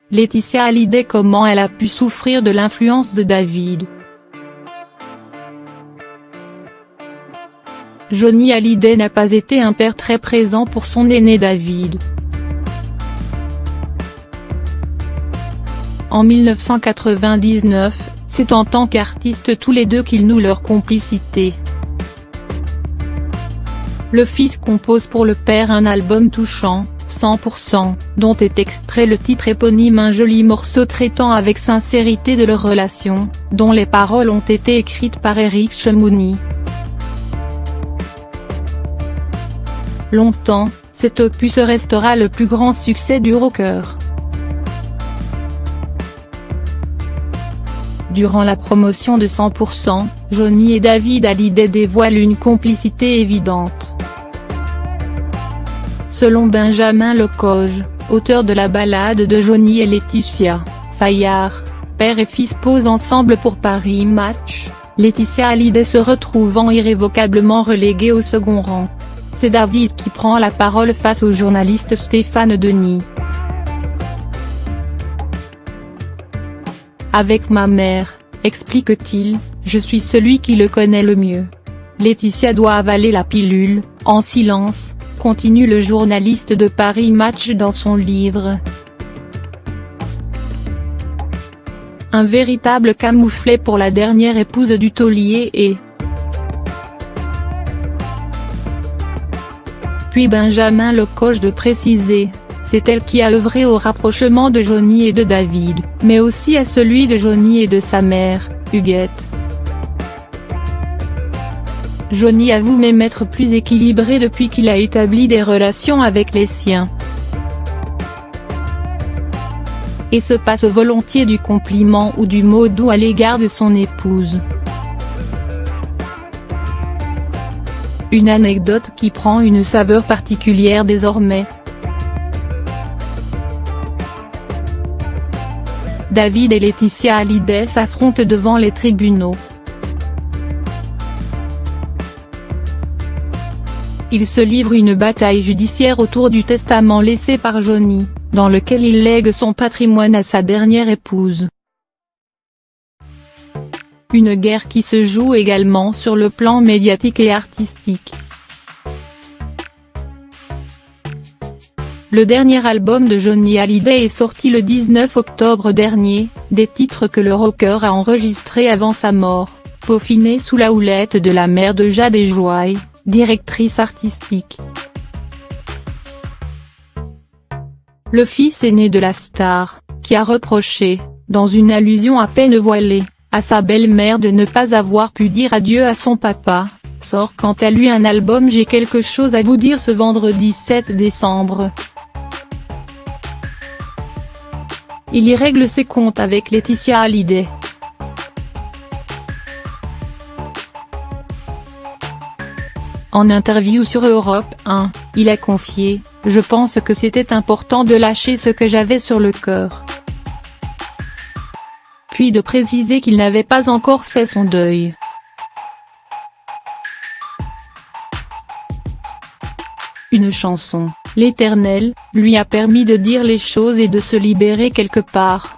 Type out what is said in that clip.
Laetitia Hallyday, comment elle a pu souffrir de l'influence de David. Johnny Hallyday n'a pas été un père très présent pour son aîné David. En 1999, c'est en tant qu'artistes tous les deux qu'ils nouent leur complicité. Le fils compose pour le père un album touchant, 100%, dont est extrait le titre éponyme, un joli morceau traitant avec sincérité de leur relation, dont les paroles ont été écrites par Eric Chemouni. Longtemps, cet opus restera le plus grand succès du rocker. Durant la promotion de 100%, Johnny et David Hallyday dévoilent une complicité évidente. Selon Benjamin Lecoge, auteur de la ballade de Johnny et Laetitia, Fayard, père et fils posent ensemble pour Paris Match, Laetitia Hallyday se retrouvant irrévocablement reléguée au second rang. C'est David qui prend la parole face au journaliste Stéphane Denis. Avec ma mère, explique-t-il, je suis celui qui le connaît le mieux. Laetitia doit avaler la pilule, en silence, continue le journaliste de Paris Match dans son livre. Un véritable camouflet pour la dernière épouse du taulier et. Puis Benjamin Lecoge de préciser, c'est elle qui a œuvré au rapprochement de Johnny et de David, mais aussi à celui de Johnny et de sa mère, Huguette. Johnny avoue même être plus équilibré depuis qu'il a établi des relations avec les siens. Et se passe volontiers du compliment ou du mot doux à l'égard de son épouse. Une anecdote qui prend une saveur particulière désormais. David et Laetitia Hallyday s'affrontent devant les tribunaux. Ils se livrent une bataille judiciaire autour du testament laissé par Johnny, dans lequel il lègue son patrimoine à sa dernière épouse. Une guerre qui se joue également sur le plan médiatique et artistique. Le dernier album de Johnny Hallyday est sorti le 19 octobre dernier, des titres que le rocker a enregistrés avant sa mort, peaufinés sous la houlette de la mère de Jade et Joy, directrice artistique. Le fils aîné de la star, qui a reproché, dans une allusion à peine voilée, à sa belle-mère de ne pas avoir pu dire adieu à son papa, sort quant à lui un album J'ai quelque chose à vous dire ce vendredi 7 décembre. Il y règle ses comptes avec Laetitia Hallyday. En interview sur Europe 1, il a confié « Je pense que c'était important de lâcher ce que j'avais sur le cœur ». Puis de préciser qu'il n'avait pas encore fait son deuil. Une chanson, L'Éternel, lui a permis de dire les choses et de se libérer quelque part.